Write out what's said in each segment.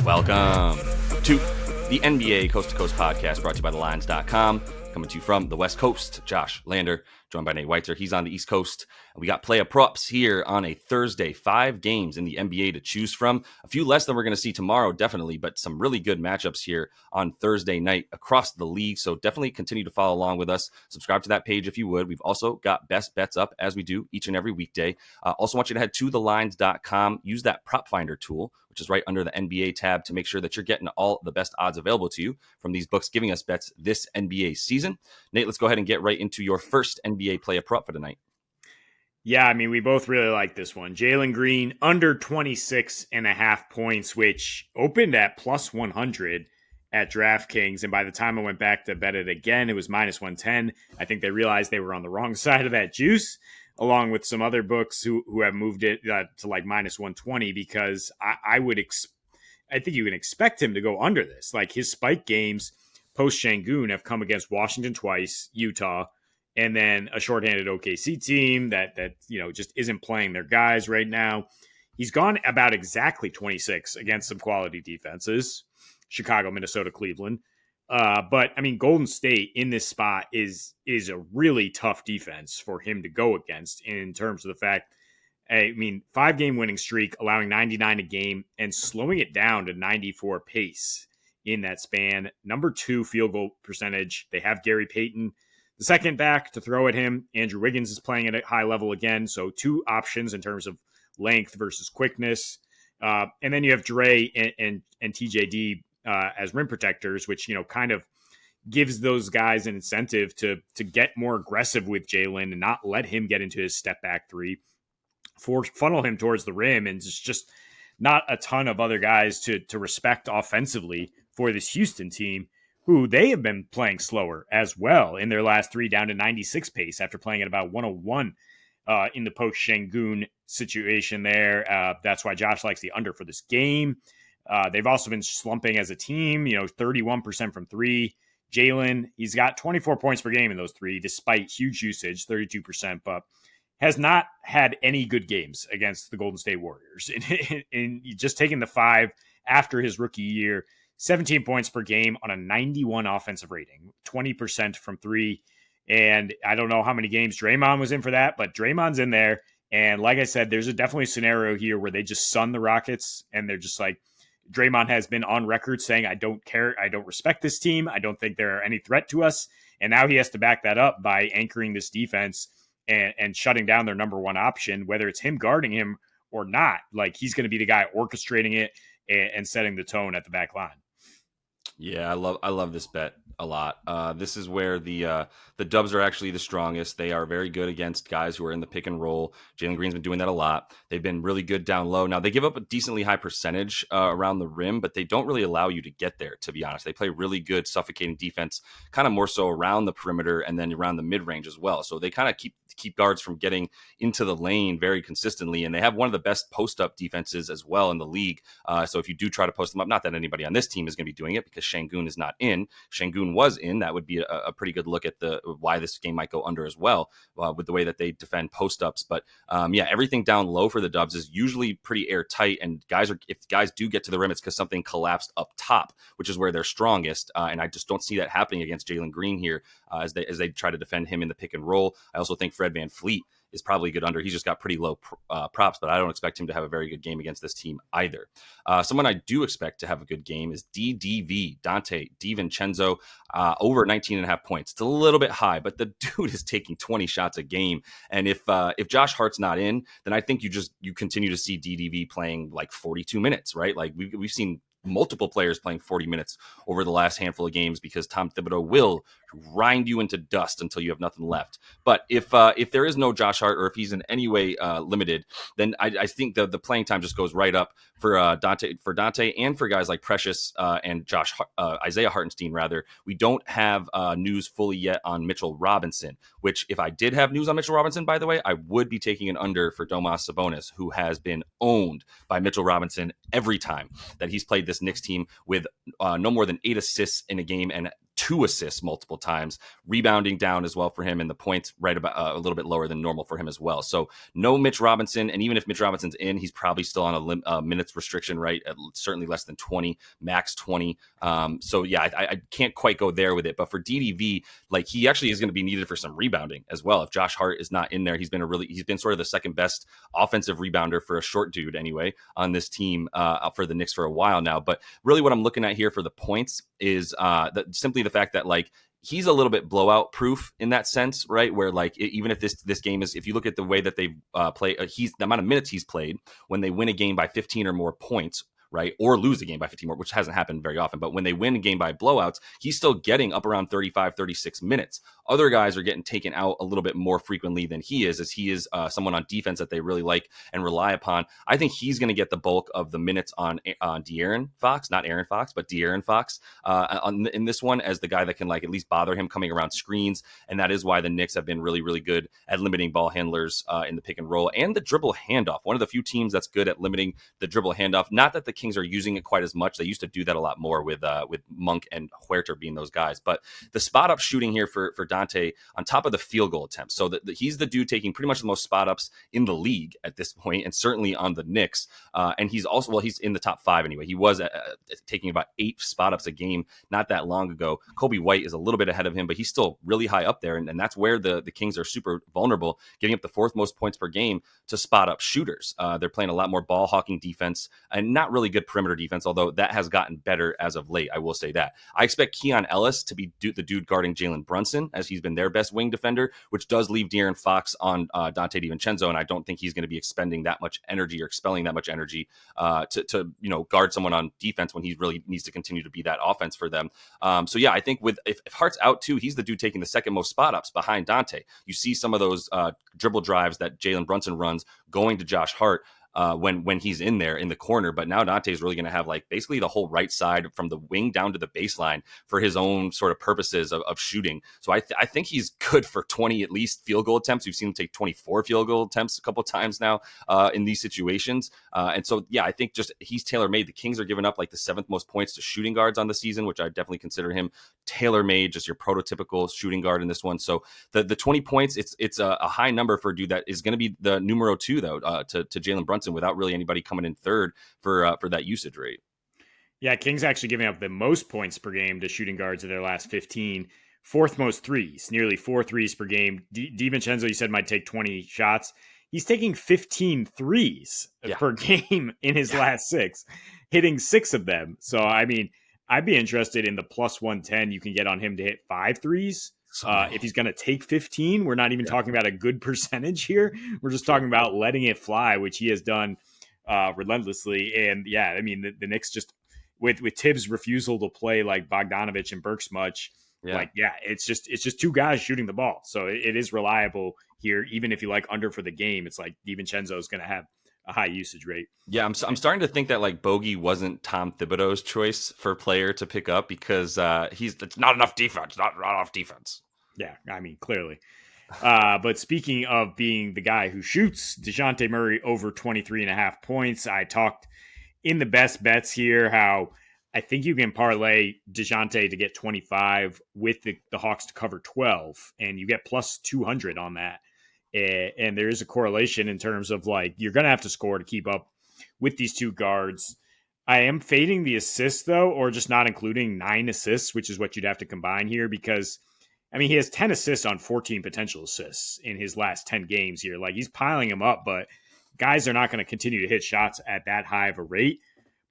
Welcome to the NBA Coast to Coast podcast brought to you by thelines.com. Coming to you from the West Coast, Josh Lander, joined by Nate Weitzer. He's on the East Coast. And we got player props here on a Thursday. 5 games in the NBA to choose from. A few less than we're going to see tomorrow, definitely, but some really good matchups here on Thursday night across the league. So definitely continue to follow along with us. Subscribe to that page if you would. We've also got best bets up as we do each and every weekday. Also want you to head to thelines.com. Use that prop finder tool, which is right under the NBA tab, to make sure that you're getting all the best odds available to you from these books giving us bets this NBA season. Nate, let's go ahead and get right into your first NBA player prop for tonight. Yeah, I mean, we both really like this one. Jalen Green under 26.5 points, which opened at plus 100 at DraftKings. And by the time I went back to bet it again, it was minus 110. I think they realized they were on the wrong side of that juice, along with some other books who have moved it to like minus 120, because I think you can expect him to go under this. Like, his spike games post Şengün have come against Washington twice, Utah, and then a shorthanded OKC team that just isn't playing their guys right now. He's gone about exactly 26 against some quality defenses, Chicago, Minnesota, Cleveland. But I mean, Golden State in this spot is a really tough defense for him to go against, in terms of the fact, I mean, 5-game winning streak, allowing 99 a game and slowing it down to 94 pace in that span. Number 2 field goal percentage. They have Gary Payton, the second back, to throw at him. Andrew Wiggins is playing at a high level again. So 2 options in terms of length versus quickness. And then you have Dre and TJD as rim protectors, which, kind of gives those guys an incentive to get more aggressive with Jalen and not let him get into his step back three, funnel him towards the rim. And just not a ton of other guys to respect offensively for this Houston team, who they have been playing slower as well in their last 3, down to 96 pace after playing at about 101 in the post Şengün situation there. That's why Josh likes the under for this game. They've also been slumping as a team, 31% from 3. Jalen, he's got 24 points per game in those 3, despite huge usage, 32%, but has not had any good games against the Golden State Warriors. In just taking the 5 after his rookie year, 17 points per game on a 91 offensive rating, 20% from 3. And I don't know how many games Draymond was in for that, but Draymond's in there. And like I said, there's definitely a scenario here where they just sun the Rockets, and they're just like, Draymond has been on record saying, I don't care, I don't respect this team, I don't think they're any threat to us. And now he has to back that up by anchoring this defense and shutting down their number 1 option, whether it's him guarding him or not. Like, he's going to be the guy orchestrating it and setting the tone at the back line. Yeah, I love this bet a lot. This is where the Dubs are actually the strongest. They are very good against guys who are in the pick and roll. Jalen Green's been doing that a lot. They've been really good down low. Now, they give up a decently high percentage around the rim, but they don't really allow you to get there, to be honest. They play really good suffocating defense, kind of more so around the perimeter and then around the mid-range as well. So they kind of keep guards from getting into the lane very consistently, and they have one of the best post-up defenses as well in the league. So if you do try to post them up, not that anybody on this team is going to be doing it, because Şengün is not in. Şengün was in. That would be a pretty good look at why this game might go under as well, with the way that they defend post-ups. But everything down low for the Dubs is usually pretty airtight, and if guys do get to the rim, it's because something collapsed up top, which is where they're strongest. And I just don't see that happening against Jalen Green here as they try to defend him in the pick and roll. I also think Fred VanVleet is probably good under. He's just got pretty low props, but I don't expect him to have a very good game against this team either. Someone I do expect to have a good game is DDV, Dante DiVincenzo, over 19.5 points. It's a little bit high, but the dude is taking 20 shots a game. And if Josh Hart's not in, then I think you continue to see DDV playing like 42 minutes, right? Like we've seen multiple players playing 40 minutes over the last handful of games, because Tom Thibodeau will grind you into dust until you have nothing left. But if there is no Josh Hart, or if he's in any way limited, then I think the playing time just goes right up for Dante and for guys like Precious and Isaiah Hartenstein rather. We don't have news fully yet on Mitchell Robinson, which if I did have news on Mitchell Robinson, by the way, I would be taking an under for Domas Sabonis, who has been owned by Mitchell Robinson every time that he's played this Knicks team, with no more than 8 assists in a game and 2 assists multiple times, rebounding down as well for him, and the points right about a little bit lower than normal for him as well. So no Mitch Robinson, and even if Mitch Robinson's in, he's probably still on a minutes restriction, right? Certainly less than 20, max 20. So yeah, I can't quite go there with it. But for DDV, like he actually is going to be needed for some rebounding as well. If Josh Hart is not in there, he's been sort of the second best offensive rebounder for a short dude anyway on this team for the Knicks for a while now. But really what I'm looking at here for the points is simply the fact that like he's a little bit blowout proof in that sense, right? Where like even if this game is, if you look at the way that they play, he's the amount of minutes he's played when they win a game by 15 or more points, right? Or lose a game by 15 more, which hasn't happened very often. But when they win a game by blowouts, he's still getting up around 35, 36 minutes. Other guys are getting taken out a little bit more frequently than he is, as he is someone on defense that they really like and rely upon. I think he's going to get the bulk of the minutes on De'Aaron Fox, not Aaron Fox, but De'Aaron Fox in this one, as the guy that can like at least bother him coming around screens. And that is why the Knicks have been really, really good at limiting ball handlers in the pick and roll and the dribble handoff. One of the few teams that's good at limiting the dribble handoff. Not that the Kings are using it quite as much. They used to do that a lot more with Monk and Huerter being those guys. But the spot up shooting here for Dante on top of the field goal attempts. So he's the dude taking pretty much the most spot ups in the league at this point, and certainly on the Knicks. And he's also, well, he's in the top 5 anyway. He was taking about 8 spot ups a game not that long ago. Kobe White is a little bit ahead of him, but he's still really high up there. And that's where the Kings are super vulnerable, giving up the 4th most points per game to spot up shooters. They're playing a lot more ball hawking defense and not really good perimeter defense, although that has gotten better as of late. I will say that. I expect Keon Ellis to be the dude guarding Jalen Brunson, as he's been their best wing defender, which does leave De'Aaron Fox on Dante DiVincenzo, and I don't think he's going to be expending that much energy or expelling that much energy to guard someone on defense when he really needs to continue to be that offense for them. So yeah, I think if Hart's out too, he's the dude taking the 2nd most spot ups behind Dante. You see some of those dribble drives that Jalen Brunson runs going to Josh Hart when he's in there in the corner. But now Dante is really going to have like basically the whole right side from the wing down to the baseline for his own sort of purposes of shooting. So I think he's good for 20 at least field goal attempts. We've seen him take 24 field goal attempts a couple of times now in these situations. And so, yeah, I think just he's tailor-made. The Kings are giving up like the 7th most points to shooting guards on the season, which I definitely consider him tailor-made, just your prototypical shooting guard in this one. So the 20 points, it's a high number for a dude that is going to be the numero 2 though to Jalen Brunson, without really anybody coming in third for that usage rate. Yeah, Kings actually giving up the most points per game to shooting guards in their last 15. 4th most threes, nearly 4 threes per game. DiVincenzo, you said, might take 20 shots. He's taking 15 threes per game in his last 6, hitting 6 of them. So, I mean, I'd be interested in the plus 110 you can get on him to hit 5 threes. If he's going to take 15, we're not even talking about a good percentage here. We're just talking about letting it fly, which he has done relentlessly. And yeah, I mean, the Knicks just with Tibbs' refusal to play like Bogdanovich and Burks much, it's just 2 guys shooting the ball. So it is reliable here. Even if you like under for the game, it's like DiVincenzo is going to have a high usage rate. Yeah, I'm starting to think that like Bogey wasn't Tom Thibodeau's choice for player to pick up because it's not enough defense, not enough defense. Yeah, I mean, clearly. But speaking of being the guy who shoots, DeJounte Murray over 23.5 points. I talked in the best bets here how I think you can parlay DeJounte to get 25 with the Hawks to cover 12, and you get plus 200 on that. And there is a correlation in terms of like you're going to have to score to keep up with these 2 guards. I am fading the assists though, or just not including 9 assists, which is what you'd have to combine here because I mean, he has 10 assists on 14 potential assists in his last 10 games here. Like, he's piling them up, but guys are not going to continue to hit shots at that high of a rate.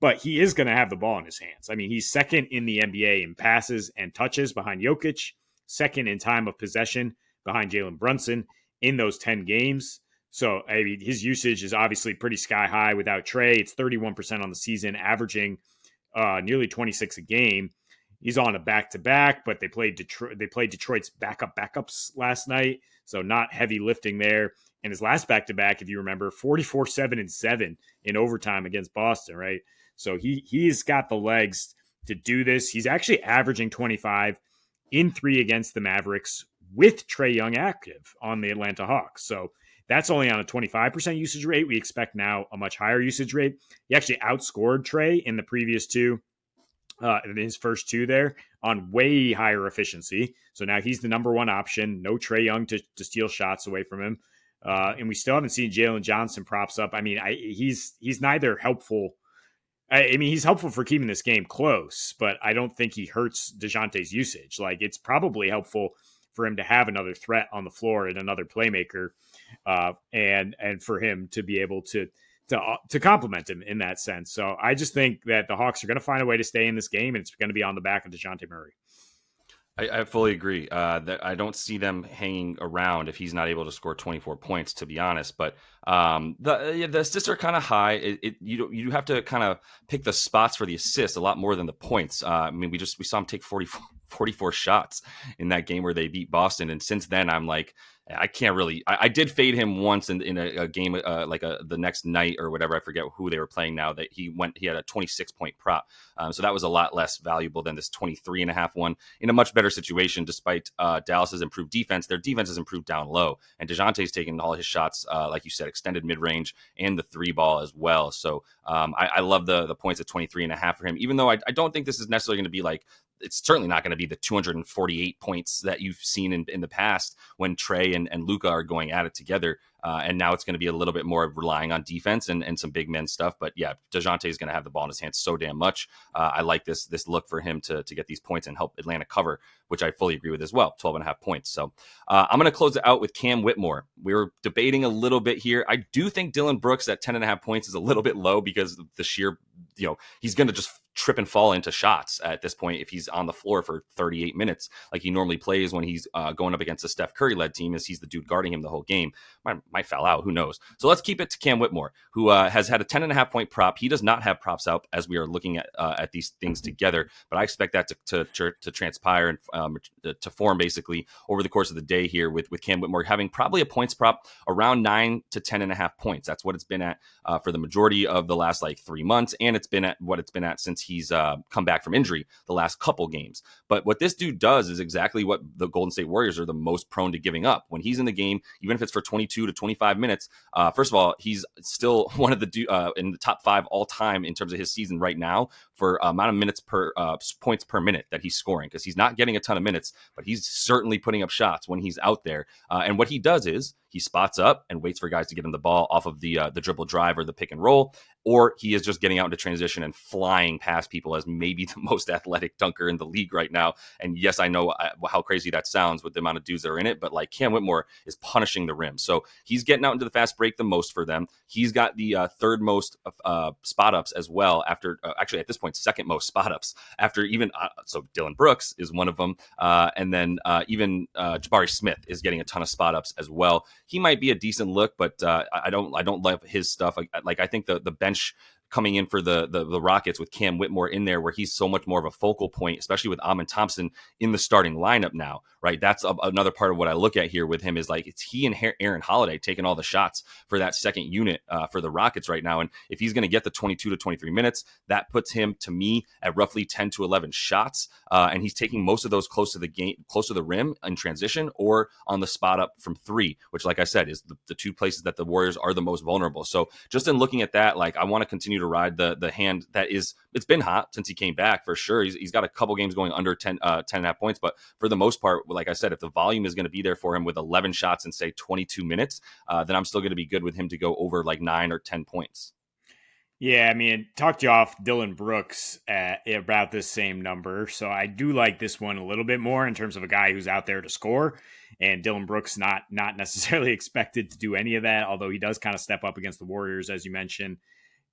But he is going to have the ball in his hands. I mean, he's 2nd in the NBA in passes and touches behind Jokic, 2nd in time of possession behind Jalen Brunson in those 10 games. So, I mean, his usage is obviously pretty sky high without Trey. It's 31% on the season, averaging nearly 26 a game. He's on a back-to-back, but they played Detroit's backups last night, so not heavy lifting there. And his last back-to-back, if you remember, 44-7-7 in overtime against Boston, right? So he's got the legs to do this. He's actually averaging 25 in 3 against the Mavericks with Trae Young active on the Atlanta Hawks. So that's only on a 25% usage rate. We expect now a much higher usage rate. He actually outscored Trae in the previous 2. in his first two there on way higher efficiency. So now he's the number one option. No Trae Young to steal shots away from him. And we still haven't seen Jalen Johnson props up. I mean, he's neither helpful. I mean, he's helpful for keeping this game close, but I don't think he hurts DeJounte's usage. Like, it's probably helpful for him to have another threat on the floor and another playmaker, and for him to be able to complement him in that sense. So I just think that the Hawks are going to find a way to stay in this game, and it's going to be on the back of DeJounte Murray. I fully agree. That I don't see them hanging around if he's not able to score 24 points, to be honest. But the assists are kind of high. You have to kind of pick the spots for the assists a lot more than the points. I mean, we saw him take 44 shots in that game where they beat Boston, and since then I'm like, I can't really. I did fade him once in a game the next night or whatever. I forget who they were playing now. That he had a 26-point prop, so that was a lot less valuable than this 23.5 one in a much better situation. Despite Dallas's improved defense, their defense has improved down low, and DeJounte's taking all his shots, like you said, extended mid range and the three ball as well. So I love the points at 23.5 for him. Even though I don't think this is necessarily going to be like. It's certainly not going to be the 248 points that you've seen in the past when Trae and Luka are going at it together. And now it's going to be a little bit more relying on defense and some big men stuff. But yeah, DeJounte is going to have the ball in his hands so damn much. I like this look for him to get these points and help Atlanta cover, which I fully agree with as well, 12.5 points. So I'm going to close it out with Cam Whitmore. We were debating a little bit here. I do think Dylan Brooks at 10.5 points is a little bit low because of the sheer, he's going to just trip and fall into shots at this point if he's on the floor for 38 minutes like he normally plays when he's going up against a Steph Curry-led team, as he's the dude guarding him the whole game. Might foul out, who knows? So let's keep it to Cam Whitmore, who has had a 10.5 point prop. He does not have props out as we are looking at these things together, but I expect that to transpire and to form basically over the course of the day here with Cam Whitmore having probably a points prop around 9 to 10.5 points. That's what it's been at for the majority of the last 3 months, and it's been at what it's been at since he's come back from injury the last couple games. But what this dude does is exactly what the Golden State Warriors are the most prone to giving up when he's in the game, even if it's for 22 to 25 minutes. First of all, he's still one of the in the top 5 all time in terms of his season right now for amount of minutes per points per minute that he's scoring, because he's not getting a ton of minutes, but he's certainly putting up shots when he's out there. And what he does is he spots up and waits for guys to get him the ball off of the dribble drive or the pick and roll, or he is just getting out into transition and flying past people as maybe the most athletic dunker in the league right now. And yes, I know how crazy that sounds with the amount of dudes that are in it, but Cam Whitmore is punishing the rim. So he's getting out into the fast break the most for them. He's got the third most spot ups as well, after actually at this point, second most spot ups after even, so Dylan Brooks is one of them. And then even Jabari Smith is getting a ton of spot ups as well. He might be a decent look, but I don't love his stuff. I think the bench coming in for the Rockets with Cam Whitmore in there, where he's so much more of a focal point, especially with Amin Thompson in the starting lineup now, right? That's another part of what I look at here with him is it's he and Aaron Holiday taking all the shots for that second unit for the Rockets right now. And if he's going to get the 22 to 23 minutes, that puts him, to me, at roughly 10 to 11 shots. And he's taking most of those close to the rim in transition or on the spot up from 3, which, like I said, is the two places that the Warriors are the most vulnerable. So just in looking at that, I want to continue to ride the hand that is, it's been hot since he came back for sure. He's got a couple games going under 10.5 points, but for the most part, like I said, if the volume is going to be there for him with 11 shots in say 22 minutes, then I'm still going to be good with him to go over 9 or 10 points. Yeah, I mean, talked you off Dylan Brooks at about this same number. So I do like this one a little bit more in terms of a guy who's out there to score. And Dylan Brooks not necessarily expected to do any of that, although he does kind of step up against the Warriors, as you mentioned.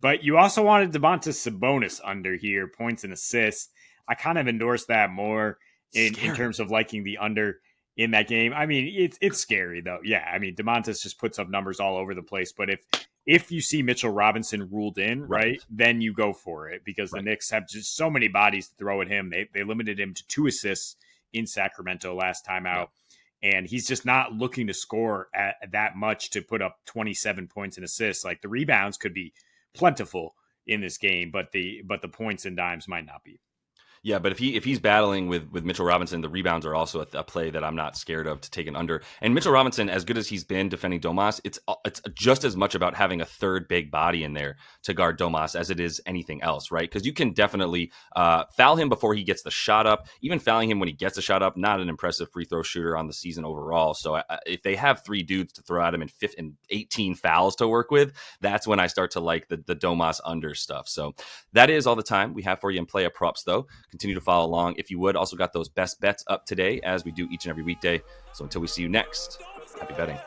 But you also wanted Domantas Sabonis under here, points and assists. I kind of endorse that more in terms of liking the under in that game. I mean, it's scary, though. Yeah, I mean, Domantas just puts up numbers all over the place. But if you see Mitchell Robinson ruled in, right, then you go for it, because the Knicks have just so many bodies to throw at him. They limited him to 2 assists in Sacramento last time out. And he's just not looking to score at that much to put up 27 points and assists. The rebounds could be plentiful in this game, but the points and dimes might not be. Yeah, but if he's battling with Mitchell Robinson, the rebounds are also a play that I'm not scared of to take an under. And Mitchell Robinson, as good as he's been defending Domas, it's just as much about having a third big body in there to guard Domas as it is anything else, right? Because you can definitely foul him before he gets the shot up. Even fouling him when he gets the shot up, not an impressive free throw shooter on the season overall. So if they have three dudes to throw at him and 18 fouls to work with, that's when I start to like the Domas under stuff. So that is all the time we have for you in Play a Props, though. Continue to follow along if you would. Also got those best bets up today as we do each and every weekday. So until we see you next, happy betting.